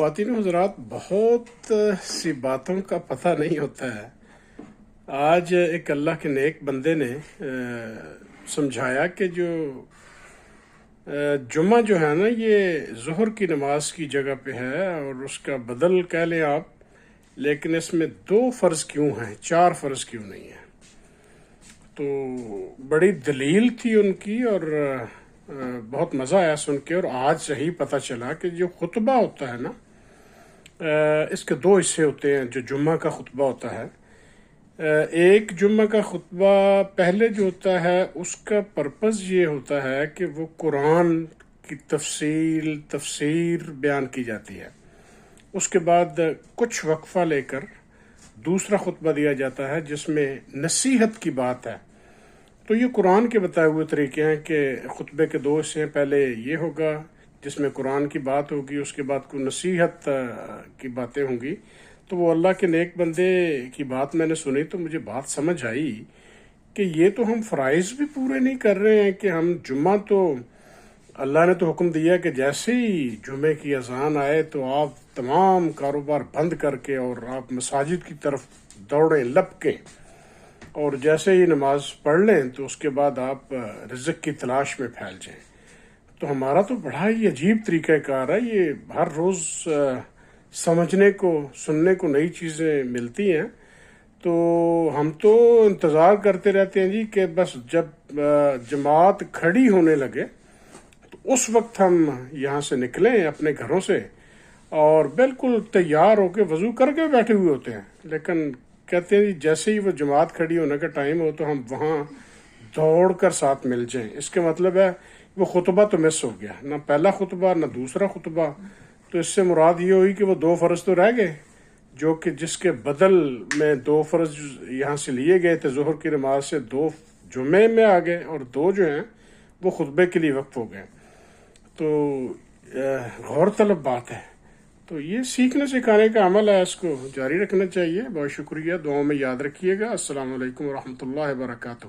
خواتین و حضرات، بہت سی باتوں کا پتہ نہیں ہوتا ہے۔ آج ایک اللہ کے نیک بندے نے سمجھایا کہ جو جمعہ جو ہے نا، یہ ظہر کی نماز کی جگہ پہ ہے اور اس کا بدل کہہ لیں آپ، لیکن اس میں 2 فرض کیوں ہیں، 4 فرض کیوں نہیں ہیں؟ تو بڑی دلیل تھی ان کی اور بہت مزہ آیا سن کے۔ اور آج صحیح پتہ چلا کہ جو خطبہ ہوتا ہے نا، اس کے 2 حصے ہوتے ہیں۔ جو جمعہ کا خطبہ ہوتا ہے، ایک جمعہ کا خطبہ پہلے جو ہوتا ہے اس کا پرپز یہ ہوتا ہے کہ وہ قرآن کی تفسیر بیان کی جاتی ہے۔ اس کے بعد کچھ وقفہ لے کر دوسرا خطبہ دیا جاتا ہے جس میں نصیحت کی بات ہے۔ تو یہ قرآن کے بتائے ہوئے طریقے ہیں کہ خطبے کے 2 حصے ہیں۔ پہلے یہ ہوگا جس میں قرآن کی بات ہوگی، اس کے بعد کوئی نصیحت کی باتیں ہوں گی۔ تو وہ اللہ کے نیک بندے کی بات میں نے سنی تو مجھے بات سمجھ آئی کہ یہ تو ہم فرائض بھی پورے نہیں کر رہے ہیں کہ ہم جمعہ تو اللہ نے تو حکم دیا کہ جیسے ہی جمعے کی اذان آئے تو آپ تمام کاروبار بند کر کے اور آپ مساجد کی طرف دوڑیں لپ کے، اور جیسے ہی نماز پڑھ لیں تو اس کے بعد آپ رزق کی تلاش میں پھیل جائیں۔ تو ہمارا تو بڑا ہی عجیب طریقہ کار ہے۔ یہ ہر روز سمجھنے کو، سننے کو نئی چیزیں ملتی ہیں، تو ہم تو انتظار کرتے رہتے ہیں جی کہ بس جب جماعت کھڑی ہونے لگے تو اس وقت ہم یہاں سے نکلیں اپنے گھروں سے اور بالکل تیار ہو کے وضو کر کے بیٹھے ہوئے ہوتے ہیں، لیکن کہتے ہیں جی جیسے ہی وہ جماعت کھڑی ہونے کا ٹائم ہو تو ہم وہاں دوڑ کر ساتھ مل جائیں۔ اس کے مطلب ہے وہ خطبہ تو مس ہو گیا، نہ پہلا خطبہ نہ دوسرا خطبہ۔ تو اس سے مراد یہ ہوئی کہ وہ 2 فرض تو رہ گئے، جو کہ جس کے بدل میں 2 فرض یہاں سے لیے گئے تھے ظہر کی نماز سے، 2 جمعے میں آ گئے اور 2 جو ہیں وہ خطبے کے لیے وقف ہو گئے۔ تو غور طلب بات ہے۔ تو یہ سیکھنے سکھانے کا عمل ہے، اس کو جاری رکھنا چاہیے۔ بہت شکریہ، دعاؤں میں یاد رکھیے گا۔ السلام علیکم ورحمۃ اللہ وبرکاتہ۔